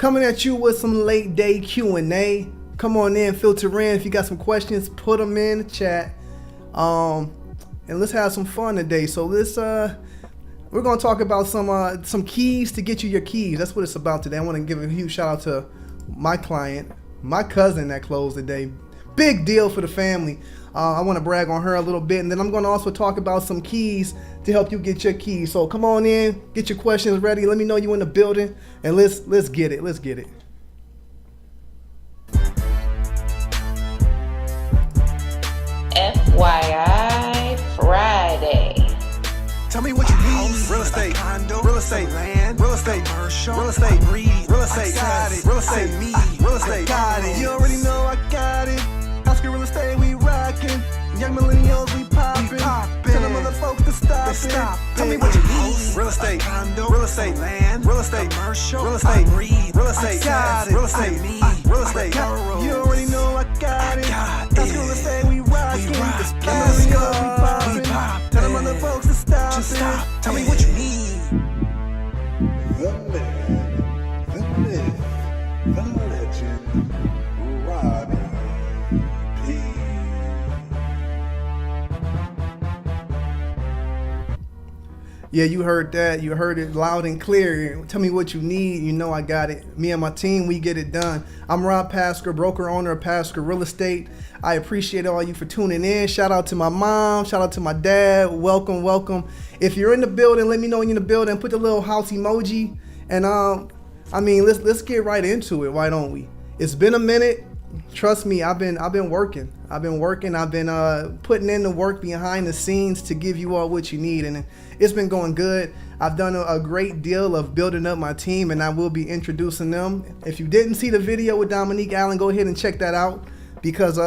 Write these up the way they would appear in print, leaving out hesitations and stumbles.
Coming at you with some late day Q&A. Come on in, filter in. If you got some questions, put them in the chat. And let's have some fun today. So we're gonna talk about some keys to get you your keys. That's what it's about today. I want to give a huge shout out to my client, my cousin that closed today. Big deal for the family. I want to brag on her a little bit, and then I'm going to also talk about some keys to help you get your keys. So come on in, get your questions ready. Let me know you in the building, and let's get it. Let's get it. FYI Friday. Tell me what you need. Real estate, condo, real estate, land, real estate, commercial, real estate, real estate, got it, real estate, me, real estate, got it. You already know I got it. Pasker real estate, we rockin'. Young millennials, we poppin'. Tell them other folks to stop it. Tell me what you need. Real estate, condo, real estate, land, real estate, commercial, real estate, real estate, got it, real estate, me, real estate, you already know I got it. Pasker real estate, we rockin'. Young millennials, we poppin'. Tell them other folks to stop it. Tell me what you need. The myth, the legend, Roddy P. Yeah, you heard that. You heard it loud and clear. Tell me what you need. You know I got it. Me and my team, we get it done. I'm Rob Pasker, broker owner of Pasker Real Estate. I appreciate all you for tuning in. Shout out to my mom. Shout out to my dad. Welcome, welcome. If you're in the building, let me know you're in the building. Put the little house emoji. And let's get right into it. Why don't we? It's been a minute. Trust me, I've been working. I've been putting in the work behind the scenes to give you all what you need, and it's been going good. I've done a great deal of building up my team, and I will be introducing them. If you didn't see the video with Dominique Allen, go ahead and check that out, because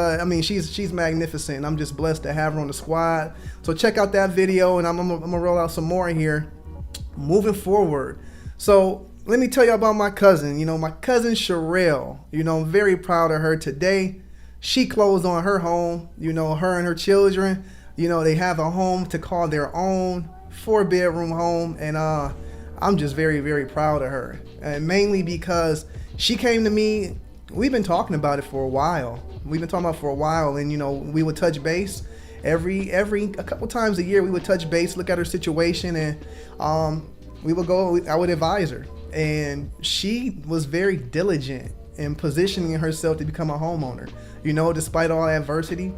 she's magnificent. I'm just blessed to have her on the squad. So check out that video, and I'm gonna roll out some more here moving forward. So let me tell you about my cousin. My cousin Sherelle. I'm very proud of her today. She closed on her home. Her and her children. They have a home to call their own, 4-bedroom home, and I'm just very, very proud of her. And mainly because she came to me. We've been talking about it for a while. And we would touch base every a couple times a year. We would touch base, look at her situation, and I would advise her. And she was very diligent in positioning herself to become a homeowner. Despite all adversity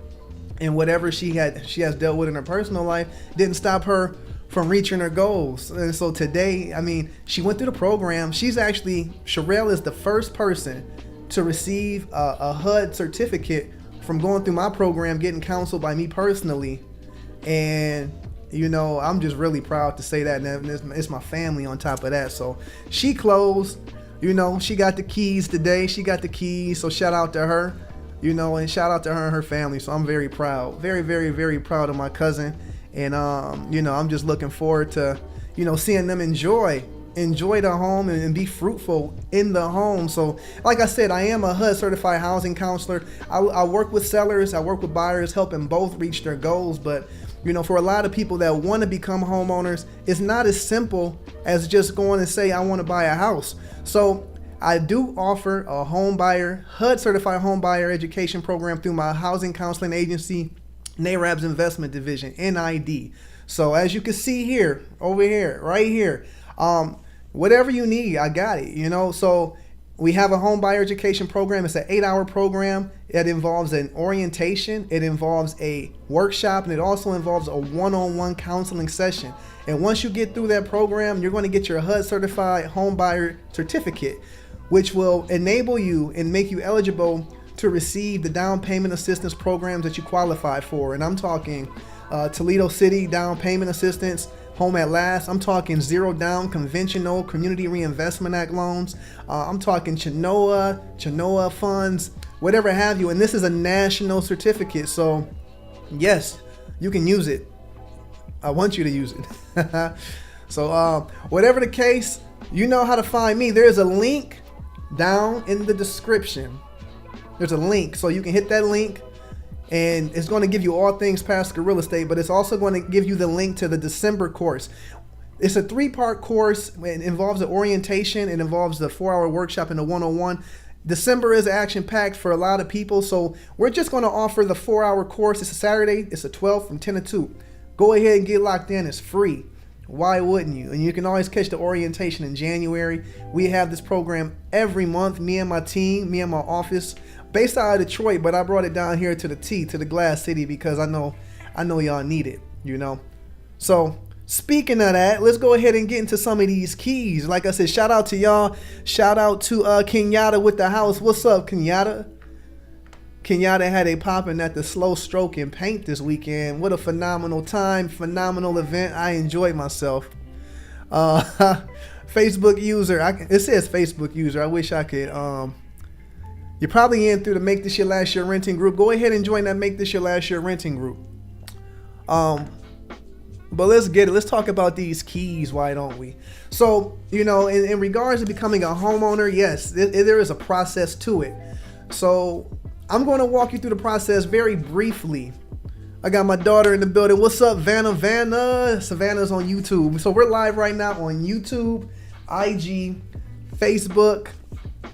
and whatever she has dealt with in her personal life, didn't stop her from reaching her goals. And so today, she went through the program. Sherelle is the first person to receive a HUD certificate from going through my program, getting counseled by me personally. And I'm just really proud to say that, and it's my family on top of that. So she closed, she got the keys today. So shout out to her, and shout out to her and her family. So I'm very proud, very, very, very proud of my cousin. And, I'm just looking forward to, seeing them enjoy the home and be fruitful in the home. So like I said, I am a HUD certified housing counselor. I work with sellers, I work with buyers, helping both reach their goals. But for a lot of people that want to become homeowners, it's not as simple as just going and say, I want to buy a house. So I do offer a HUD certified home buyer education program through my housing counseling agency, NARAB's investment division, NID. So as you can see here, over here, right here, whatever you need, I got it, So we have a home buyer education program. It's an 8-hour program. It involves an orientation, it involves a workshop, and it also involves a one-on-one counseling session. And once you get through that program, you're going to get your HUD certified home buyer certificate, which will enable you and make you eligible to receive the down payment assistance programs that you qualify for. And I'm talking Toledo City down payment assistance, Home at Last. I'm talking zero down conventional Community Reinvestment Act loans. I'm talking Chenoa funds, whatever have you. And this is a national certificate. So yes, you can use it. I want you to use it. So whatever the case, you know how to find me. There's a link down in the description. There's a link, so you can hit that link, and it's going to give you all things Pasker Real Estate, but it's also going to give you the link to the December course. It's a 3-part course. It involves the orientation. It involves the 4-hour workshop and the 101. December is action-packed for a lot of people, so we're just going to offer the 4-hour course. It's a Saturday. It's the 12th from 10 to 2. Go ahead and get locked in. It's free. Why wouldn't you? And you can always catch the orientation in January. We have this program every month, me and my team, me and my office, based out of Detroit, but I brought it down here to the T, to the Glass City, because I know y'all need it, you know. So speaking of that, let's go ahead and get into some of these keys. Like I said, shout out to y'all. Shout out to Kenyatta with the house. What's up, Kenyatta? Kenyatta had a popping at the Slow Stroke and Paint this weekend. What a phenomenal time, phenomenal event. I enjoyed myself. Facebook user, it says Facebook user. I wish I could. You're probably in through the Make This Your Last Year Renting group. Go ahead and join that Make This Your Last Year Renting group. But let's get it. Let's talk about these keys. Why don't we? So, you know, in regards to becoming a homeowner, yes, there is a process to it. So I'm going to walk you through the process very briefly. I got my daughter in the building. What's up, Vanna? Savannah's on YouTube. So we're live right now on YouTube, IG, Facebook,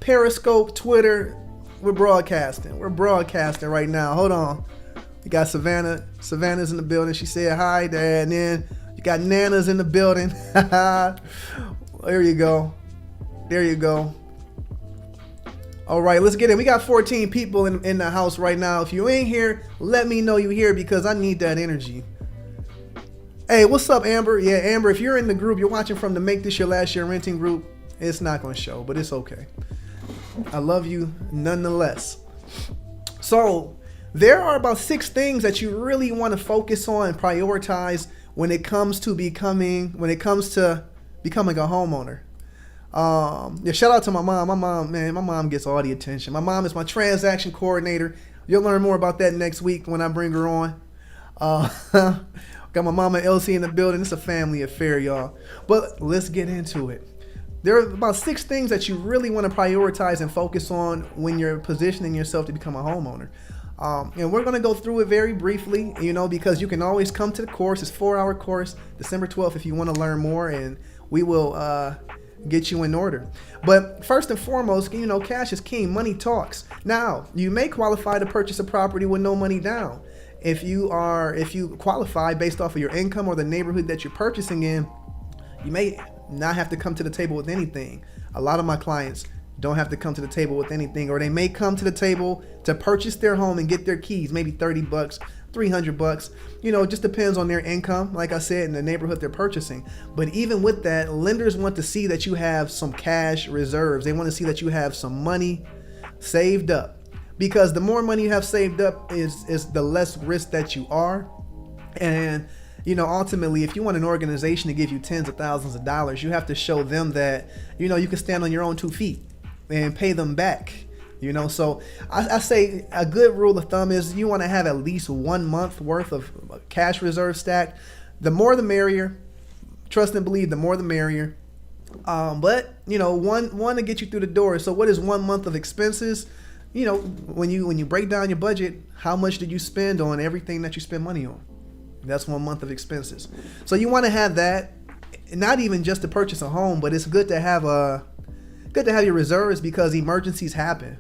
Periscope, Twitter. We're broadcasting right now. Hold on. You got Savannah. Savannah's in the building. She said hi, Dad. And then you got Nana's in the building. There you go. All right, let's get in. We got 14 people in the house right now. If you ain't here, let me know you here because I need that energy. Hey, what's up, Amber? Yeah, Amber, if you're in the group, you're watching from the Make This Your Last Year Renting group, it's not going to show, but it's okay. I love you nonetheless. So there are about 6 things that you really want to focus on and prioritize when it comes to becoming a homeowner. Yeah, shout out to my mom. My mom gets all the attention. My mom is my transaction coordinator. You'll learn more about that next week when I bring her on. Got my mama Elsie in the building. It's a family affair, y'all. But let's get into it. There are about 6 things that you really want to prioritize and focus on when you're positioning yourself to become a homeowner. And we're going to go through it very briefly, you know, because you can always come to the course. It's a 4-hour course, December 12th, if you want to learn more, and we will get you in order. But first and foremost, you know, cash is king. Money talks. Now, you may qualify to purchase a property with no money down. If you qualify based off of your income or the neighborhood that you're purchasing in, you may not have to come to the table with anything. A lot of my clients don't have to come to the table with anything, or they may come to the table to purchase their home and get their keys, maybe $30, $300. You know, it just depends on their income, like I said, in the neighborhood they're purchasing. But even with that, lenders want to see that you have some cash reserves. They want to see that you have some money saved up, because the more money you have saved up is the less risk that you are. And you know, ultimately, if you want an organization to give you tens of thousands of dollars, you have to show them that, you know, you can stand on your own 2 feet and pay them back. You know, so I say a good rule of thumb is you want to have at least 1 month worth of cash reserve stacked. The more the merrier. Trust and believe, the more the merrier. But you know, one to get you through the door. So what is 1 month of expenses? You know, when you break down your budget, how much did you spend on everything that you spend money on? That's 1 month of expenses. So you want to have that, not even just to purchase a home, but it's good to have your reserves, because emergencies happen.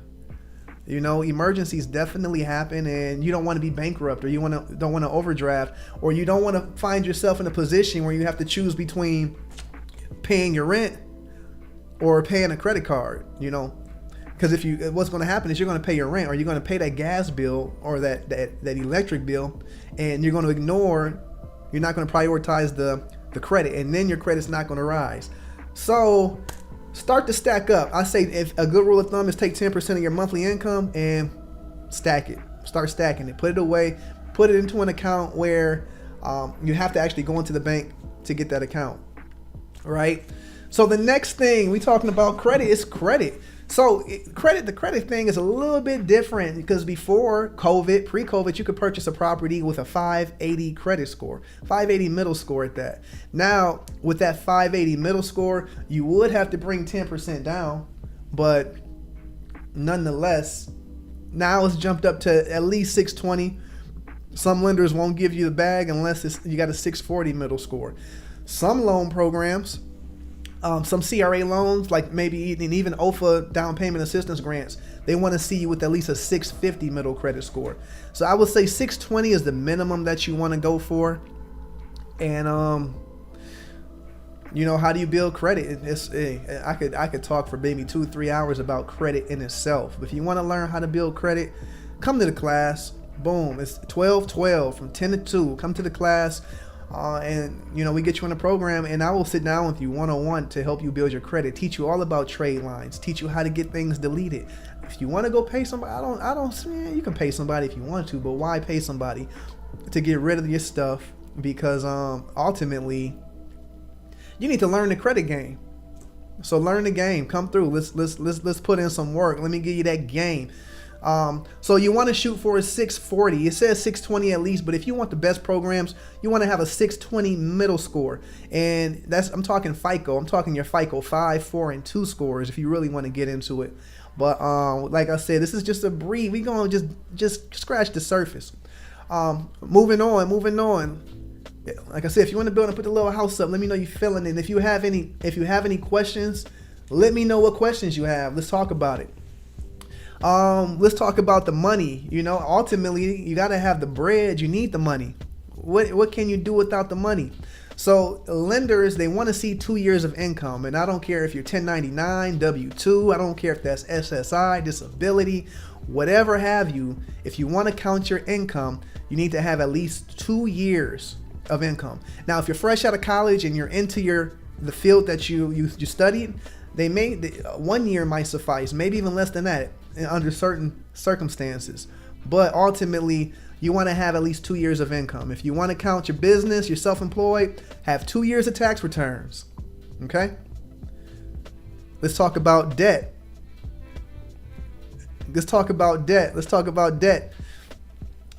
You know, emergencies definitely happen, and you don't want to be bankrupt, or you don't want to overdraft, or you don't want to find yourself in a position where you have to choose between paying your rent or paying a credit card. You know, because what's going to happen is you're going to pay your rent, or you're going to pay that gas bill or that electric bill, and you're going to you're not going to prioritize the credit, and then your credit's not going to rise. So start to stack up. I say, if a good rule of thumb is take 10% of your monthly income and stack it. Start stacking it. Put it away. Put it into an account where you have to actually go into the bank to get that account. Right? So the next thing we talking about credit is credit. So the credit thing is a little bit different, because before COVID, pre-COVID, you could purchase a property with a 580 credit score, 580 middle score at that. Now, with that 580 middle score, you would have to bring 10% down, but nonetheless, now it's jumped up to at least 620. Some lenders won't give you the bag unless you got a 640 middle score. Some loan programs, some CRA loans, like maybe even OFA down payment assistance grants, they want to see you with at least a 650 middle credit score. So I would say 620 is the minimum that you want to go for. And how do you build credit? I could talk for maybe 2-3 hours about credit in itself. If you want to learn how to build credit, come to the class. Boom, it's 12-12 from 10 to 2. Come to the class. And we get you in a program, and I will sit down with you one-on-one to help you build your credit, teach you all about trade lines, teach you how to get things deleted. If you want to go pay somebody, you can pay somebody if you want to, but why pay somebody to get rid of your stuff? Because ultimately you need to learn the credit game. So learn the game, come through. Let's put in some work. Let me give you that game. So you want to shoot for a 640. It says 620 at least, but if you want the best programs, you want to have a 620 middle score. And I'm talking FICO. I'm talking your FICO 5, 4, and 2 scores if you really want to get into it. But like I said, this is just a brief. We're going to just scratch the surface. Moving on. Like I said, if you want to build and put the little house up, let me know you're feeling it. If you have any questions, let me know what questions you have. Let's talk about it. Let's talk about the money. Ultimately, you got to have the bread. You need the money. What can you do without the money? So lenders, they want to see 2 years of income. And I don't care if you're 1099, W-2. I don't care if that's SSI, disability, whatever have you. If you want to count your income, you need to have at least 2 years of income. Now, if you're fresh out of college and you're into the field that you studied, 1 year might suffice, maybe even less than that under certain circumstances. But ultimately, you want to have at least 2 years of income. If you want to count your business, you're self-employed, have 2 years of tax returns. Okay? Let's talk about debt.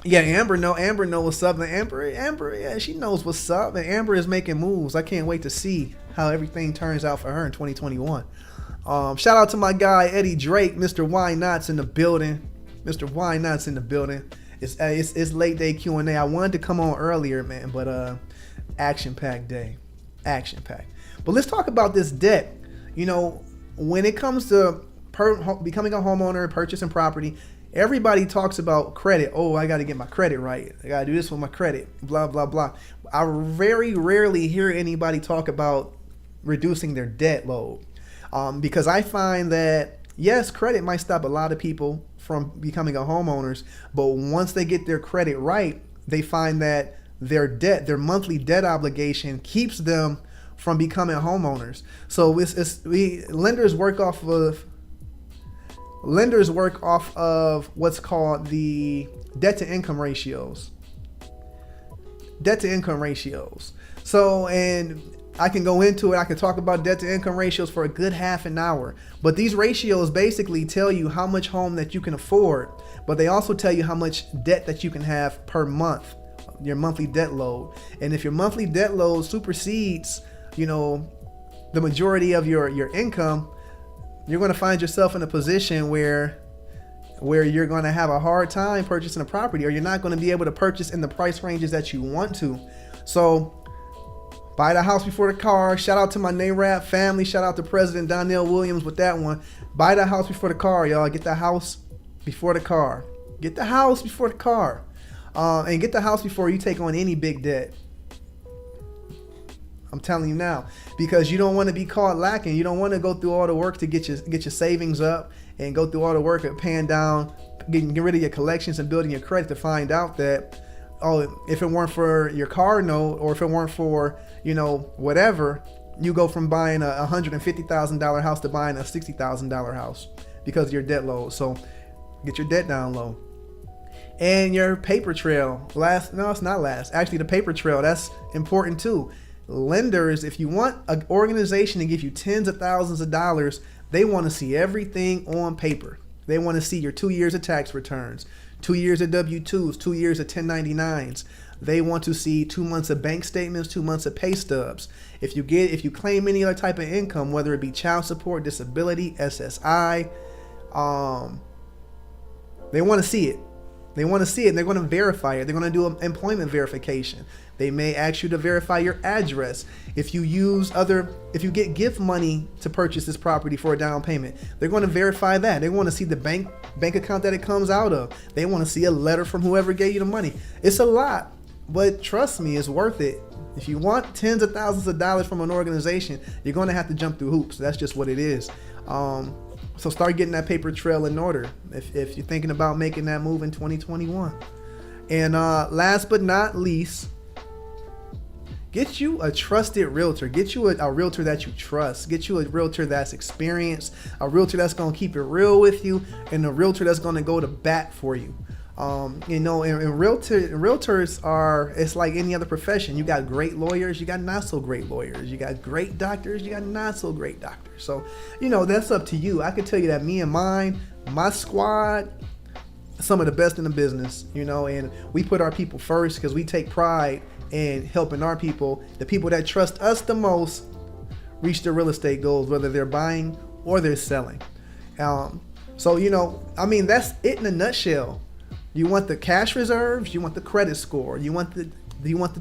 Yeah, Amber know what's up. And Amber, yeah, she knows what's up. And Amber is making moves. I can't wait to see how everything turns out for her in 2021. Shout out to my guy Eddie Drake, Mr. Why Not's in the building. It's late day Q&A. I wanted to come on earlier, man, but action-packed day. But let's talk about this debt. When it comes to becoming a homeowner, purchasing property, everybody talks about credit. Oh, I got to get my credit right. I got to do this with my credit, blah, blah, blah. I very rarely hear anybody talk about reducing their debt load. Because I find that, yes, credit might stop a lot of people from becoming a homeowners, but once they get their credit right, they find that their monthly debt obligation keeps them from becoming homeowners. So lenders work off of what's called the debt to income ratios. So, and I can go into it. I can talk about debt to income ratios for a good half an hour. But these ratios basically tell you how much home that you can afford, but they also tell you how much debt that you can have per month, your monthly debt load. And if your monthly debt load supersedes, the majority of your income, you're going to find yourself in a position where you're going to have a hard time purchasing a property, or you're not going to be able to purchase in the price ranges that you want to. So buy the house before the car. Shout out to my NARAP family. Shout out to President Donnell Williams with that one. Buy the house before the car, y'all. Get the house before the car. And get the house before you take on any big debt. I'm telling you now, because you don't want to be caught lacking. You don't want to go through all the work to get your savings up and go through all the work of paying down, getting rid of your collections and building your credit to find out that, if it weren't for your car note, or if it weren't for, whatever, you go from buying a $150,000 house to buying a $60,000 house because of your debt load. So get your debt down low. And your paper trail. Actually, the paper trail, that's important too. Lenders, if you want an organization to give you tens of thousands of dollars, they want to see everything on paper. They want to see your 2 years of tax returns, 2 years of W-2s, 2 years of 1099s. They want to see 2 months of bank statements, 2 months of pay stubs. If you claim any other type of income, whether it be child support, disability, SSI, they want to see it. They want to see it, and they're going to verify it. They're going to do an employment verification. They may ask you to verify your address. If you get gift money to purchase this property for a down payment, they're going to verify that. They want to see the bank account that it comes out of. They want to see a letter from whoever gave you the money. It's a lot, but trust me, it's worth it. If you want tens of thousands of dollars from an organization, you're going to have to jump through hoops. That's just what it is. So start getting that paper trail in order if you're thinking about making that move in 2021. And last but not least, get you a trusted realtor. Get you a realtor that you trust. Get you a realtor that's experienced, a realtor that's going to keep it real with you, and a realtor that's going to go to bat for you. And realtors are, it's like any other profession. You got great lawyers, you got not so great lawyers, you got great doctors, you got not so great doctors. So, that's up to you. I can tell you that me and my squad, some of the best in the business, and we put our people first because we take pride in helping our people, the people that trust us the most, reach their real estate goals, whether they're buying or they're selling. That's it in a nutshell. You want the cash reserves, you want the credit score, you want the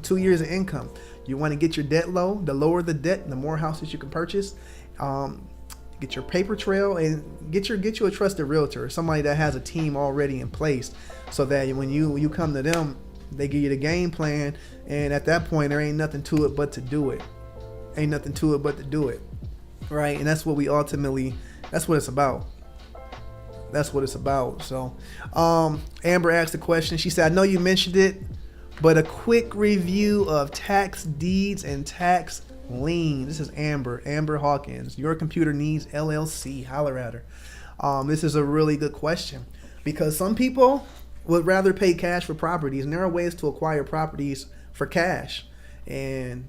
2 years of income. You want to get your debt low. The lower the debt, the more houses you can purchase. Get your paper trail and get you a trusted realtor, somebody that has a team already in place, so that when you come to them, they give you the game plan, and at that point there ain't nothing to it but to do it. Right? And that's what that's what it's about. That's what it's about. So Amber asked the question. She said, I know you mentioned it, but a quick review of tax deeds and tax lien. This is Amber Hawkins. Your Computer Needs LLC. Holler at her. This is a really good question, because some people would rather pay cash for properties, and there are ways to acquire properties for cash. And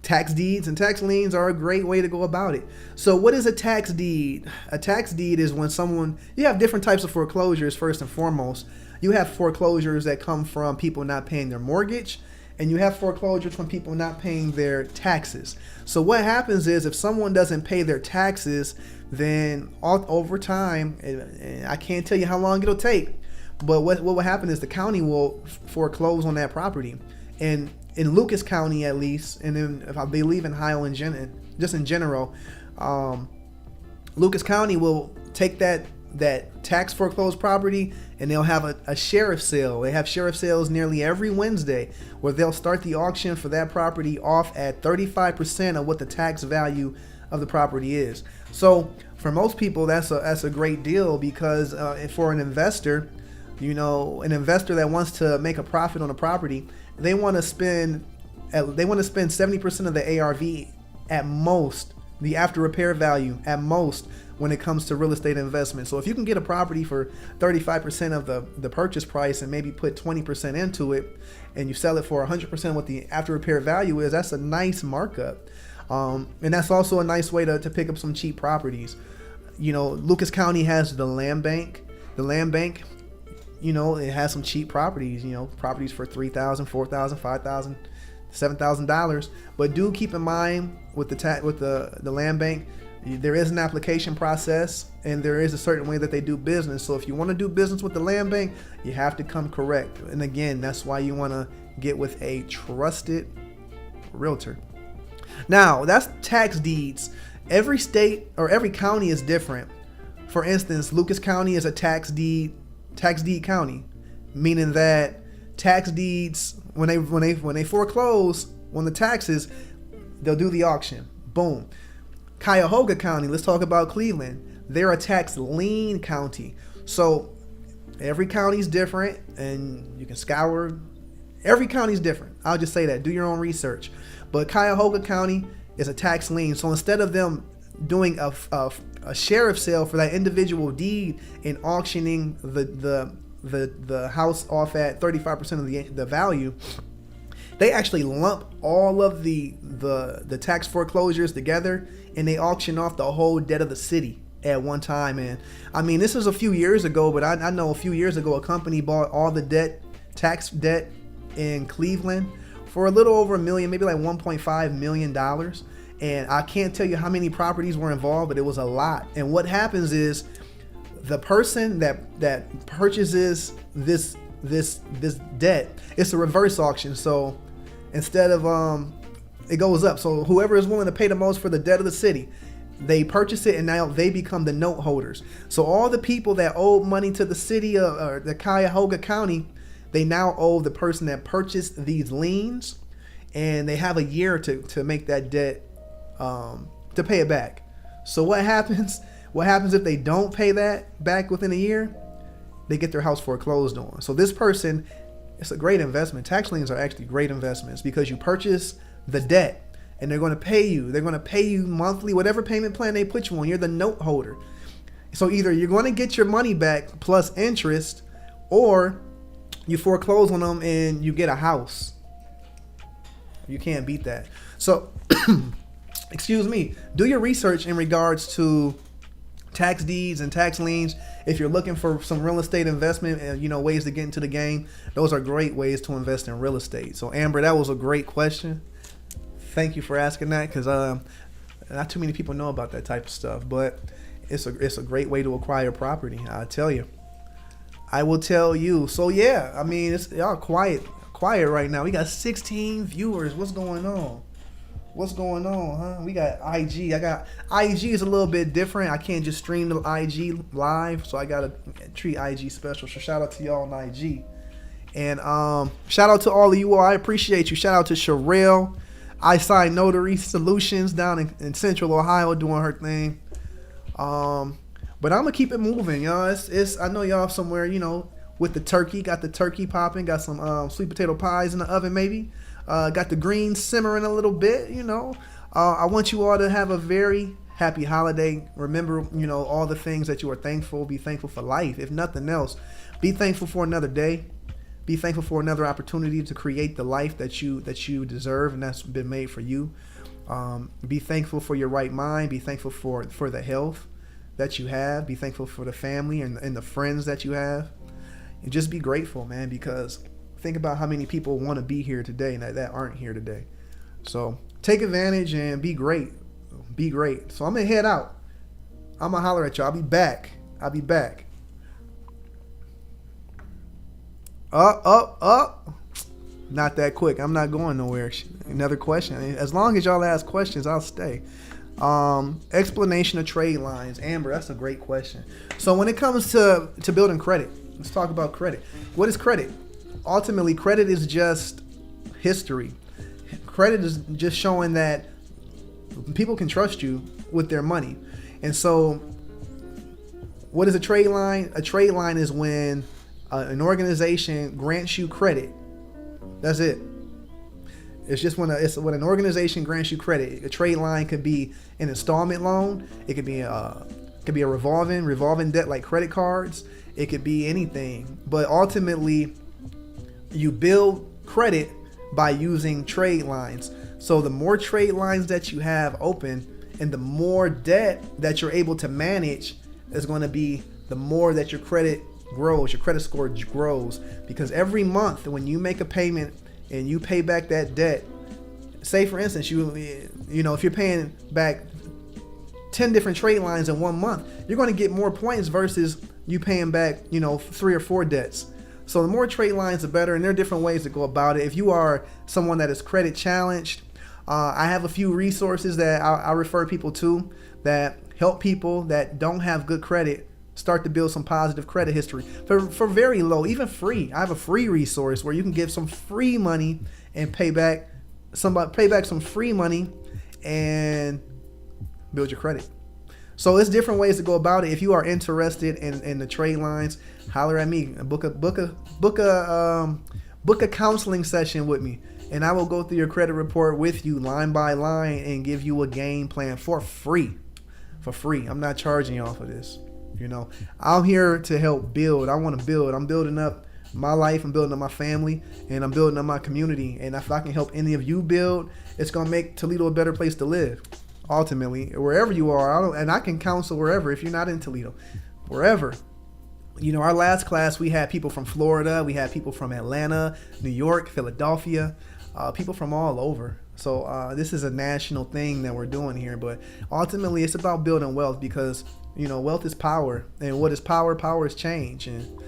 tax deeds and tax liens are a great way to go about it. So what is a tax deed? A tax deed is when you have different types of foreclosures. First and foremost, you have foreclosures that come from people not paying their mortgage, and you have foreclosures from people not paying their taxes. So what happens is, if someone doesn't pay their taxes, then over time, and I can't tell you how long it'll take, but what will happen is the county will foreclose on that property. And in Lucas County, at least, and then if I believe in Ohio just in general, Lucas County will take that tax foreclosed property, and they'll have a sheriff sale. They have sheriff sales nearly every Wednesday, where they'll start the auction for that property off at 35% of what the tax value of the property is. So for most people, that's a great deal, because for an investor, that wants to make a profit on a property, they want to spend 70% of the ARV at most, the after repair value at most, when it comes to real estate investment. So if you can get a property for 35% of the purchase price and maybe put 20% into it, and you sell it for 100% what the after repair value is, that's a nice markup. And that's also a nice way to pick up some cheap properties. Lucas County has the land bank. The land bank, it has some cheap properties, properties for $3,000, $4,000, $5,000, $7,000. But do keep in mind with the land bank, there is an application process, and there is a certain way that they do business. So if you want to do business with the land bank, you have to come correct. And again, that's why you want to get with a trusted realtor. Now, that's tax deeds. Every state or every county is different. For instance, Lucas County is a tax deed county, meaning that tax deeds, when they foreclose on the taxes, they'll do the auction. Boom. Cuyahoga County, let's talk about Cleveland. They're a tax lien county. So every county is different, and you can scour. Every county is different. I'll just say that. Do your own research. But Cuyahoga County is a tax lien. So instead of them doing a sheriff sale for that individual deed and auctioning the house off at 35% of the value, they actually lump all of the tax foreclosures together, and they auction off the whole debt of the city at one time. And I mean, this was a few years ago, but I know a few years ago a company bought all the tax debt in Cleveland for a little over $1 million, maybe like $1.5 million. And I can't tell you how many properties were involved, but it was a lot. And what happens is the person that purchases this debt, it's a reverse auction. So instead of it goes up. So whoever is willing to pay the most for the debt of the city, they purchase it, and now they become the note holders. So all the people that owe money to the city or the Cuyahoga County, they now owe the person that purchased these liens, and they have a year to make that debt, to pay it back. So what happens? What happens if they don't pay that back within a year? They get their house foreclosed on. So this person, it's a great investment. Tax liens are actually great investments because you purchase the debt, and they're going to pay you. They're going to pay you monthly, whatever payment plan they put you on. You're the note holder. So either you're going to get your money back plus interest, or you foreclose on them and you get a house. You can't beat that. So, excuse me, do your research in regards to tax deeds and tax liens. If you're looking for some real estate investment and, ways to get into the game, those are great ways to invest in real estate. So Amber, that was a great question. Thank you for asking that, because not too many people know about that type of stuff, but it's a great way to acquire property. I tell you. I will tell you. So yeah, I mean, it's y'all quiet right now. We got 16 viewers. What's going on? Huh? We got IG. IG is a little bit different. I can't just stream the IG live, so I gotta treat IG special. So shout out to y'all on IG, and shout out to all of you all. I appreciate you. Shout out to Sherelle, I Sign Notary Solutions down in Central Ohio, doing her thing. But I'm gonna keep it moving, y'all. It's I know y'all somewhere, with the turkey. Got the turkey popping. Got some sweet potato pies in the oven, maybe. Got the greens simmering a little bit, I want you all to have a very happy holiday. Remember, all the things that you are thankful. Be thankful for life, if nothing else. Be thankful for another day. Be thankful for another opportunity to create the life that you deserve and that's been made for you. Be thankful for your right mind. Be thankful for the health that you have. Be thankful for the family and the friends that you have. And just be grateful, man, because think about how many people want to be here today and that aren't here today. So take advantage and be great. Be great. So I'm going to head out. I'm going to holler at y'all. I'll be back. Up. Not that quick. I'm not going nowhere. Another question. As long as y'all ask questions, I'll stay. Explanation of trade lines. Amber, that's a great question. So when it comes to building credit, let's talk about credit. What is credit? Ultimately, credit is just history. Credit is just showing that people can trust you with their money. And so what is a trade line? A trade line is when an organization grants you credit. That's it. It's just when an organization grants you credit. A trade line could be an installment loan. It could be a revolving debt like credit cards. It could be anything. But ultimately, you build credit by using trade lines. So the more trade lines that you have open and the more debt that you're able to manage is going to be the more that your credit grows, your credit score grows. Because every month when you make a payment and you pay back that debt, say for instance, if you're paying back 10 different trade lines in 1 month, you're going to get more points versus you paying back, 3 or 4 debts. So the more trade lines, the better, and there are different ways to go about it. If you are someone that is credit challenged, I have a few resources that I refer people to that help people that don't have good credit start to build some positive credit history for very low, even free. I have a free resource where you can give some free money and pay back some free money and build your credit. So it's different ways to go about it. If you are interested in the trade lines, holler at me. Book a counseling session with me, and I will go through your credit report with you line by line and give you a game plan for free. I'm not charging y'all for this. I'm here to help build. I want to build. I'm building up my life. I'm building up my family, and I'm building up my community. And if I can help any of you build, it's gonna make Toledo a better place to live. Ultimately, wherever you are, I can counsel wherever. If you're not in Toledo, wherever. Our last class, we had people from Florida, we had people from Atlanta, New York, Philadelphia, people from all over. So this is a national thing that we're doing here. But ultimately, it's about building wealth because You know, wealth is power, and what is power? Power is change, and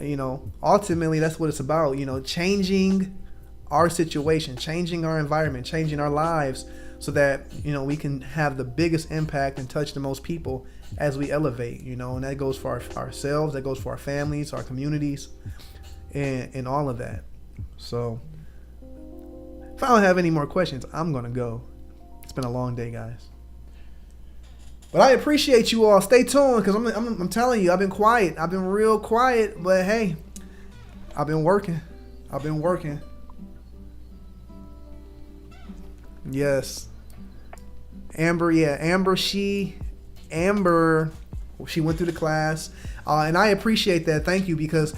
you know, ultimately that's what it's about. You know, changing our situation, changing our environment, changing our lives, so that, you know, we can have the biggest impact and touch the most people as we elevate. You know, and that goes for ourselves, that goes for our families, our communities, and all of that. So if I don't have any more questions, I'm gonna go. It's been a long day, guys. But I appreciate you all. Stay tuned, because I'm telling you, I've been quiet. I've been real quiet, but hey, I've been working. Yes. Amber, she went through the class. And I appreciate that. Thank you, because,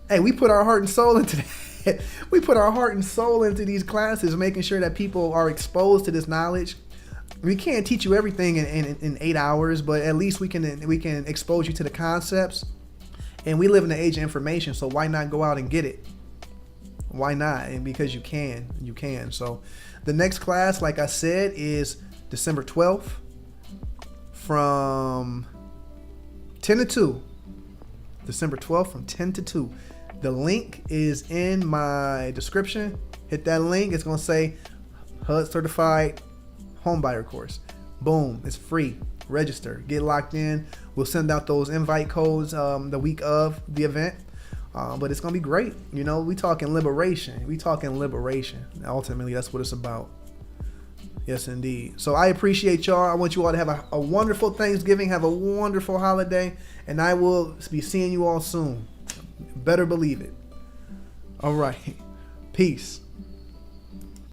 hey, we put our heart and soul into that. We put our heart and soul into these classes, making sure that people are exposed to this knowledge. We can't teach you everything in 8 hours, but at least we can expose you to the concepts. And we live in the age of information, so why not go out and get it? Why not? And because you can. So the next class, like I said, is December 12th from 10 to 2. December 12th from 10 to 2. The link is in my description. Hit that link. It's going to say HUD Certified Homebuyer Course. Boom. It's free. Register. Get locked in. We'll send out those invite codes the week of the event. But it's going to be great. You know, we talking liberation. Ultimately, that's what it's about. Yes, indeed. So I appreciate y'all. I want you all to have a wonderful Thanksgiving. Have a wonderful holiday. And I will be seeing you all soon. Better believe it. All right. Peace.